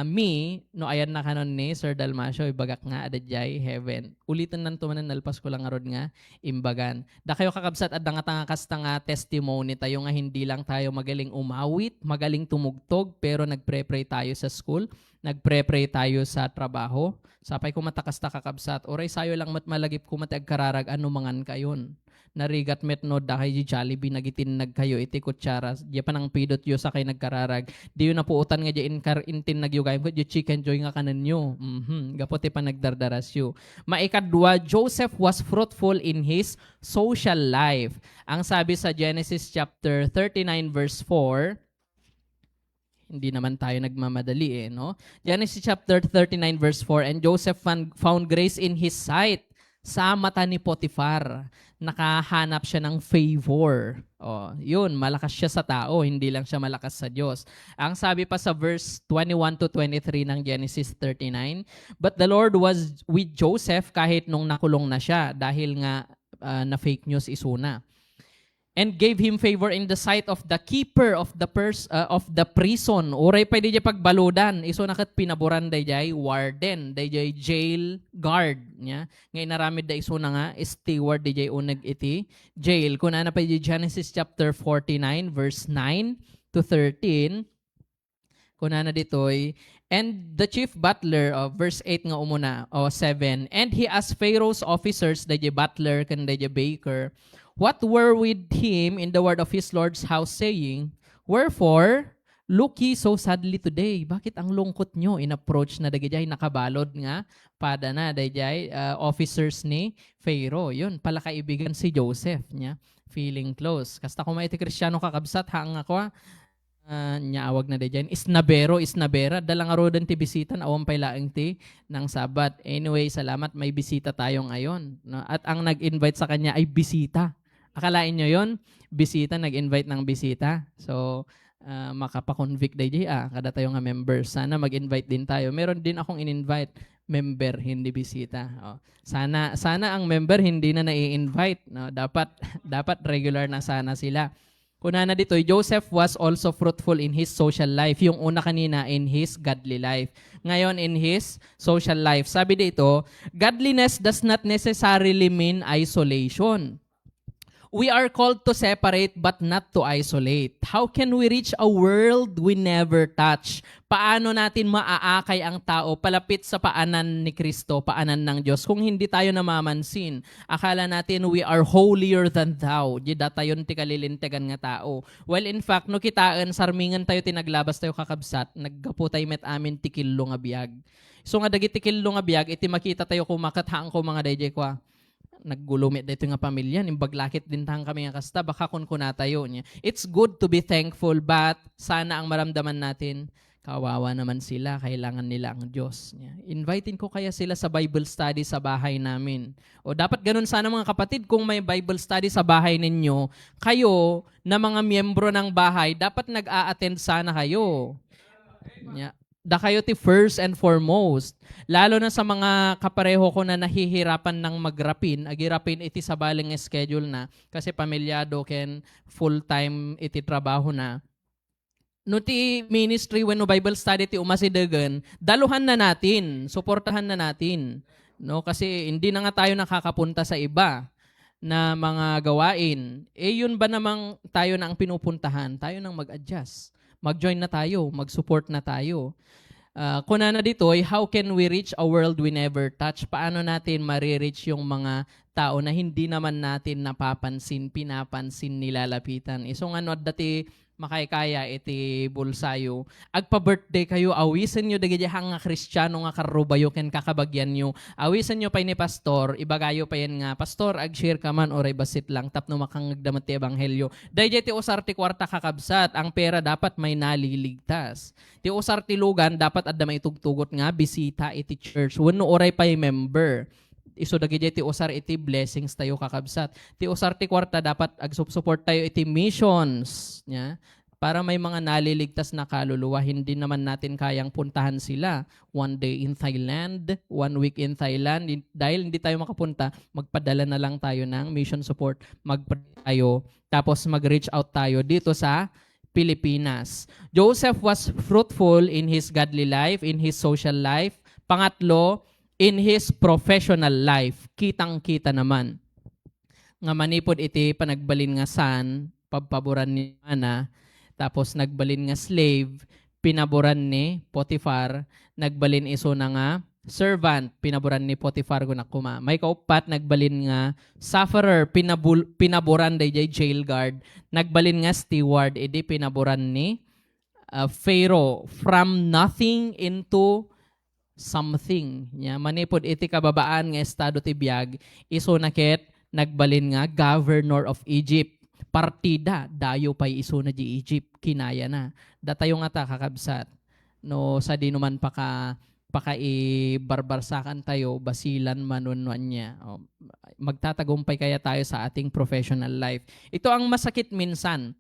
me, no ayan na kanon ni Sir Dalmacio, ibagak nga adadjay heaven. Ulitin nan tumanan nalpas ko lang arod nga imbagan. Da kayo kakabsat at nga kasta nga testimony tayo nga hindi lang tayo magaling umawit, magaling tumugtog, pero nagpre-pray tayo sa school, nagpre-pray tayo sa trabaho. Sapay kumatakas ta kakabsat, oray sayo lang mat malagip kumatag kararag ano mangan kayon. Narigat met no dahil di Jollibee nagitin nagkayo iti kutsara di pa nang pidot yo sa kay nagkararag di yo napuutan nga di intin nagyugay ko di chicken joy nga kanan nyo gapote pa nagdardaras yo. Maikadwa, Joseph was fruitful in his social life. Ang sabi sa Genesis chapter 39 verse 4, hindi naman tayo nagmamadali no? Genesis chapter 39 verse 4, and Joseph found grace in his sight sa mata ni Potiphar. Nakahanap siya ng favor. Yun, malakas siya sa tao, hindi lang siya malakas sa Diyos. Ang sabi pa sa verse 21 to 23 ng Genesis 39, but the Lord was with Joseph kahit nung nakulong na siya dahil nga na fake news isuna. and gave him favor in the sight of the keeper of the prison. Uray pa di pagbaludan. Iso nakat pinaboran dayjay warden, dayjay jail guard nya. Ngay naramid da iso na nga steward dayjay uneg iti jail. Kun ana pa di Genesis chapter 49 verse 9 to 13. Kun ana ditoy, and the chief butler of verse 8 nga umuna o 7, and he asked Pharaoh's officers, dayjay butler kan dayjay baker, what were with him in the ward of his Lord's house, saying, wherefore, look ye so sadly today. Bakit ang lungkot nyo? In-approach na dagijay, nakabalod nga, pada na dagijay, officers ni Pharaoh. Yun, pala kaibigan si Joseph niya. Feeling close. Kasta kung maiti Kristyano kakabsat, haang ako, nyaawag na dagijay. Isnabera. Dalang arodan ti bisitan, awang pailaang ti ng Sabat. Anyway, salamat, may bisita tayo ngayon. No? At ang nag-invite sa kanya ay bisita. Akalain nyo yon, bisita, nag-invite ng bisita. So, makapa-convict day kada tayo nga member. Sana mag-invite din tayo. Meron din akong in-invite, member, hindi bisita. Oh. Sana ang member hindi na nai-invite. No? Dapat regular na sana sila. Kuna na dito, Joseph was also fruitful in his social life. Yung una kanina, in his godly life. Ngayon, in his social life. Sabi dito, godliness does not necessarily mean isolation. We are called to separate but not to isolate. How can we reach a world we never touch? Paano natin maaakay ang tao palapit sa paanan ni Kristo, paanan ng Diyos, kung hindi tayo namamansin? Akala natin we are holier than thou. Di datayon ti kalilintegan nga tao. Well, in fact, no kitaan, sarmingan tayo tinaglabas tayo kakabsat, nagkaputay met amin tikillo nga biyag. So nga dagi tikillo nga biyag, iti makita tayo kumakathaan ko mga dayjay kwa. Naggulumit dito nga pamilya, nimbaglakit din tang kami nga kasta, baka kun tayo niya. It's good to be thankful, but sana ang maramdaman natin, kawawa naman sila, kailangan nila ang Diyos. Invitin ko kaya sila sa Bible study sa bahay namin. O dapat ganun sana mga kapatid, kung may Bible study sa bahay ninyo, kayo na mga miyembro ng bahay, dapat nag-a-attend sana kayo. Da kayo ti first and foremost. Lalo na sa mga kapareho ko na nahihirapan ng magrapin, agirapin iti sa baling schedule na, kasi pamilyado ken full-time iti trabaho na. No ti ministry when no Bible study ti umasidagan, daluhan na natin, suportahan na natin. No, kasi hindi na nga tayo nakakapunta sa iba na mga gawain. Yun ba namang tayo na ang pinupuntahan? Tayo nang mag-adjust. Mag-join na tayo, mag-support na tayo. Kuna na dito, how can we reach a world we never touch? Paano natin marireach yung mga tao na hindi naman natin napapansin, pinapansin, nilalapitan? Isong ano dati makaykaya iti bulsayo. Agpa-birthday kayo, awisan nyo dagidya nga Kristiyano nga karubayo ken kakabagyan nyo. Awisan nyo pa ni pastor, ibagayo pa yan nga, pastor, ag-share ka man oray basit lang, tapno makangagdamat ti ebanghelyo. Dahil ti usar ti kwarta kakabsat, ang pera dapat may naliligtas. Ti usar ti lugan, dapat adda may tugtugot nga, bisita iti church. Wano oray pa yung member. Iso dagiti ti usar iti blessings tayo kakabsat. Ti usar ti kwarta dapat ag-support tayo iti missions nya para may mga naliligtas na kaluluwa. Hindi naman natin kayang puntahan sila one day in Thailand, 1 week in Thailand. Dahil hindi tayo makapunta, magpadala na lang tayo ng mission support, mag-pray tayo, tapos mag-reach out tayo dito sa Pilipinas. Joseph was fruitful in his godly life, in his social life. Pangatlo, in his professional life, kitang-kita naman. Nga manipod iti panagbalin nga san, pagpaboran ni Ana, tapos nagbalin nga slave, pinaboran ni Potiphar, nagbalin iso na nga servant, pinaboran ni Potiphar guna kuma. May kaupat, nagbalin nga sufferer, pinaboran dayjay jail guard, nagbalin nga steward, edi pinaboran ni Pharaoh, from nothing into something. Manipod iti kababaan nga estado ti biag, iso naket nagbalin nga governor of Egypt. Partida, dayo pay iso na di Egypt, kinaya na. Datayo nga ta kakabsat. No, sa di naman i-barbarsakan tayo, basilan manunwan niya. Magtatagumpay kaya tayo sa ating professional life. Ito ang masakit minsan.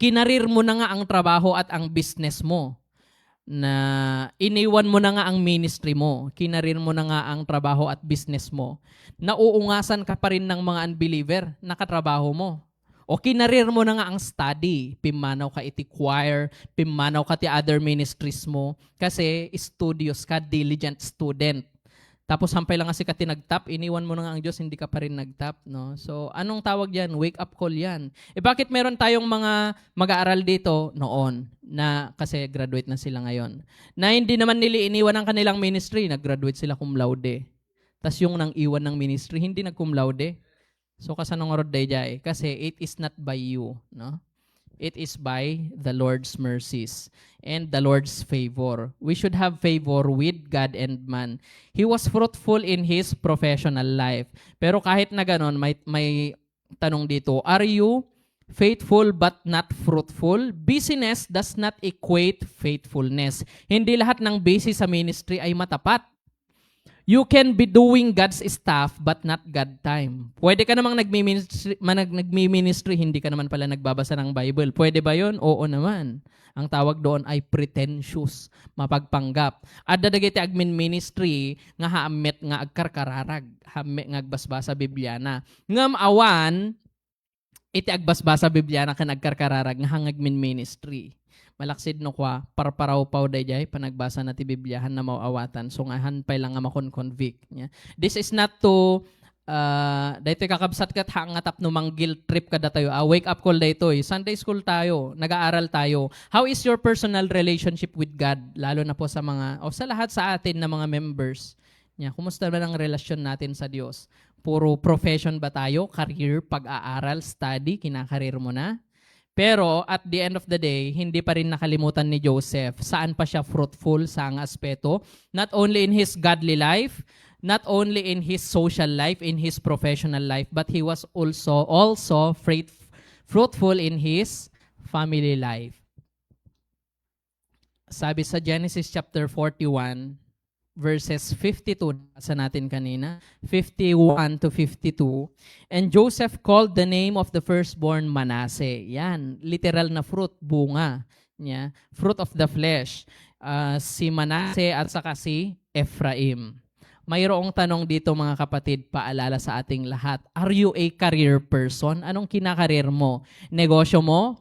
Kinarir mo na nga ang trabaho at ang business mo, na iniwan mo na nga ang ministry mo, kinarir mo na nga ang trabaho at business mo, nauungasan ka pa rin ng mga unbeliever na katrabaho mo. O kinarir mo na nga ang study. Pimanaw ka iti choir, pimanaw ka ti other ministries mo. Kasi studious ka, diligent student. Tapos hampay lang kasi ka tinagtap, iniwan mo na nga ang Diyos, hindi ka pa rin nagtap. No? So anong tawag yan? Wake up call yan. Bakit meron tayong mga mag-aaral dito noon na kasi graduate na sila ngayon? Na hindi naman nila iniwan ang kanilang ministry, nag-graduate sila cum laude. Tas yung nang iwan ng ministry, hindi nag-cum laude. So kasanong rod day kasi it is not by you, no? It is by the Lord's mercies and the Lord's favor. We should have favor with God and man. He was fruitful in his professional life. Pero kahit na ganon, may tanong dito, are you faithful but not fruitful? Busyness does not equate faithfulness. Hindi lahat ng busy sa ministry ay matapat. You can be doing God's stuff but not God time. Pwede ka namang nagmi-ministry, hindi ka naman pala nagbabasa ng Bible. Pwede ba yun? Oo naman. Ang tawag doon ay pretentious, mapagpanggap. At dadagiti agmin ministry, nga haamet nga agkarkararag, haamet nga agbasbasa Bibliana. Ngam awan, iti agbasbasa Bibliana kan agkarkararag nga hangagmin ministry. Malaksid no kwa, parparaw-paw dayjay, panagbasa na ti Bibliahan na mauawatan. So nga hanpay lang nga makon-convict. Yeah. This is not to, dahito kakabsat kat hangatap no mang guilt trip kada tayo. Wake up call dahito eh. Sunday school tayo, nag-aaral tayo. How is your personal relationship with God? Lalo na po sa mga, o sa lahat sa atin na mga members. Yeah. Kumusta ba ang relasyon natin sa Diyos? Puro profession ba tayo? Career, pag-aaral, study, kinakarir mo na? Pero at the end of the day, hindi pa rin nakalimutan ni Joseph. Saan pa siya fruitful sa ang aspeto? Not only in his godly life, not only in his social life, in his professional life, but he was also fruitful in his family life. Sabi sa Genesis chapter 41, verses 52, nasa natin kanina, 51 to 52. And Joseph called the name of the firstborn Manasseh. Yan, literal na fruit, bunga. Yeah, fruit of the flesh. Si Manasseh at saka si Ephraim. Mayroong tanong dito mga kapatid, paalala sa ating lahat. Are you a career person? Anong kinakarir mo? Negosyo mo?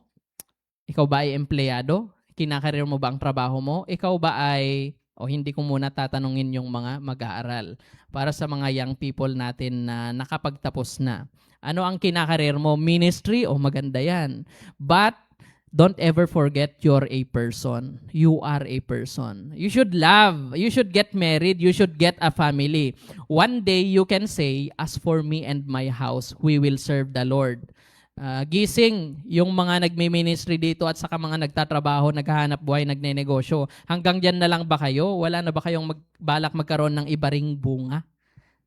Ikaw ba ay empleyado? Kinakarir mo ba ang trabaho mo? Ikaw ba ay o hindi ko muna tatanungin yung mga mag-aaral para sa mga young people natin na nakapagtapos na. Ano ang kinakarir mo? Ministry? O maganda yan. But don't ever forget you're a person. You are a person. You should love. You should get married. You should get a family. One day you can say, as for me and my house, we will serve the Lord. Gising yung mga nagmi-ministry dito at saka mga nagtatrabaho, naghahanap buhay, nagnenegosyo. Hanggang dyan na lang ba kayo? Wala na ba kayong balak magkaroon ng iba ring bunga?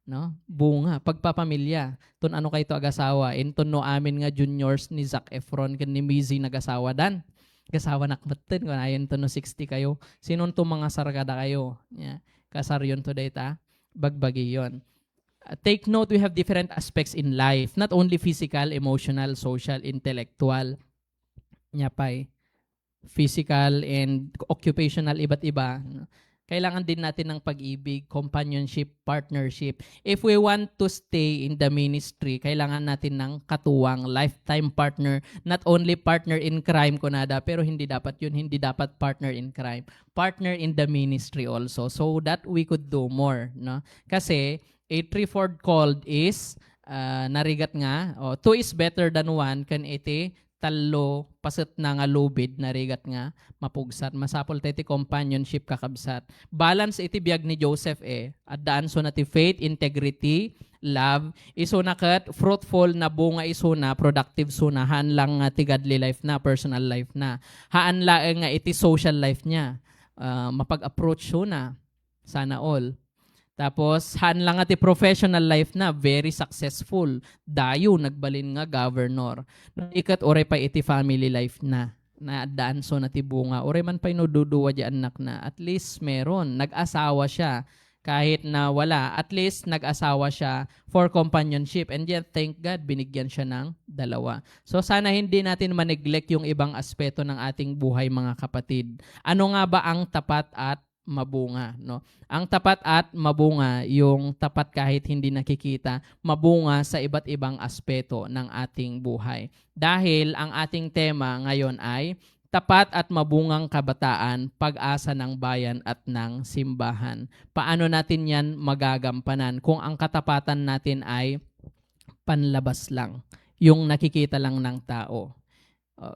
No? Bunga, pagpapamilya. Tun ano kayo to agasawa? Inton no amin nga juniors ni Zac Efron ken ni Mizzy nagasawa dan. Gasawa nakmaten kun ayon to no 60 kayo. Sinon to mga sargada kayo? Yeah. Kasar yun to data. Bagbagi yon. Take note, we have different aspects in life. Not only physical, emotional, social, intellectual. Nyapay. Physical and occupational, iba't iba. Kailangan din natin ng pag-ibig, companionship, partnership. If we want to stay in the ministry, kailangan natin ng katuwang, lifetime partner. Not only partner in crime, kunada, pero hindi dapat yun. Hindi dapat partner in crime. Partner in the ministry also. So that we could do more. No? Kasi, a threefold called is narigat nga, two is better than one, kan iti talo paset na nga lubid narigat nga mapugsat. Masapol iti companionship kakabsat. Balance iti biag ni Joseph at daan so na ti faith, integrity, love, iso na kat fruitful na bunga iso na, productive so na, haan lang nga ti godly life na, personal life na. Haan lang nga iti social life niya. Mapag-approach so na. Sana all. Tapos, haan lang ati professional life na, very successful. Dayo, nagbalin nga governor. Ikat, oray pa iti family life na daan so na ti bunga. Oray man pa inududuwa di anak na. At least meron. Nag-asawa siya. Kahit na wala, at least nag-asawa siya for companionship. And yet, thank God, binigyan siya ng dalawa. So, sana hindi natin maneglect yung ibang aspeto ng ating buhay, mga kapatid. Ano nga ba ang tapat at mabunga, no? Ang tapat at mabunga, yung tapat kahit hindi nakikita, mabunga sa iba't ibang aspeto ng ating buhay. Dahil ang ating tema ngayon ay tapat at mabungang kabataan, pag-asa ng bayan at ng simbahan. Paano natin yan magagampanan kung ang katapatan natin ay panlabas lang, yung nakikita lang ng tao?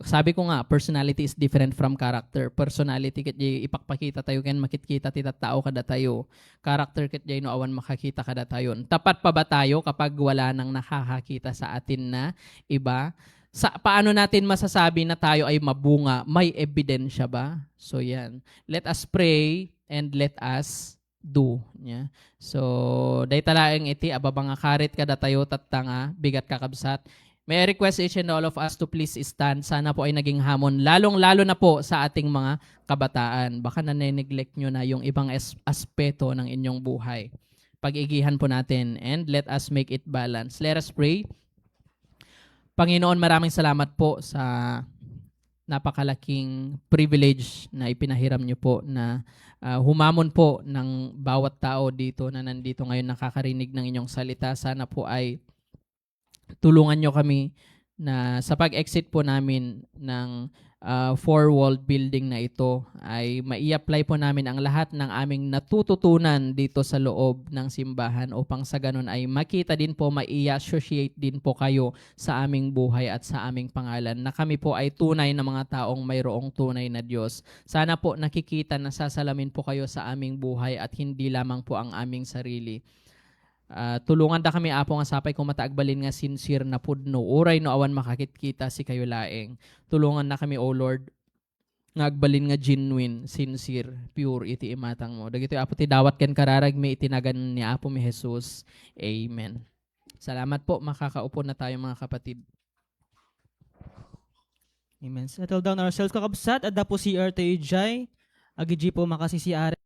Sabi ko nga, personality is different from character. Personality ket jay ipakpakita tayo ken makitkita ti tao kada tayo. Character ket jay no awan makakita kada tayon. Tapat pa ba tayo kapag wala nang nakakakita sa atin na iba? Paano natin masasabi na tayo ay mabunga? May ebidensya ba? So yan. Let us pray and let us do. Yeah. So, day talaeng iti ababang karit kada tayo tattanga bigat kakabsat. May I request each and all of us to please stand. Sana po ay naging hamon. Lalong-lalo na po sa ating mga kabataan. Baka nane-neglect nyo na yung ibang aspeto ng inyong buhay. Pag-igihan po natin and let us make it balance. Let us pray. Panginoon, maraming salamat po sa napakalaking privilege na ipinahiram nyo po na humamon po ng bawat tao dito na nandito ngayon nakakarinig ng inyong salita. Sana po ay tulungan nyo kami na sa pag-exit po namin ng four-walled building na ito ay mai-apply po namin ang lahat ng aming natututunan dito sa loob ng simbahan upang sa ganun ay makita din po, mai-associate din po kayo sa aming buhay at sa aming pangalan na kami po ay tunay na mga taong mayroong tunay na Diyos. Sana po nakikita na sasalamin po kayo sa aming buhay at hindi lamang po ang aming sarili. Tulungan da kami apo nga sapay kung mataagbalin nga sincere na pudno. Uray no awan makakitkita si kayo laeng. Tulungan na kami, O Lord, nga agbalin nga genuine, sincere, pure iti imatang mo. Dagito apo ti dawat ken kararag mi itinagan ni Apo mi Jesus. Amen. Salamat po, makakaupo na tayo mga kapatid. Amen. Settle down ourselves kakabsat. Adda po si RTJ. Agiji po makasisiari.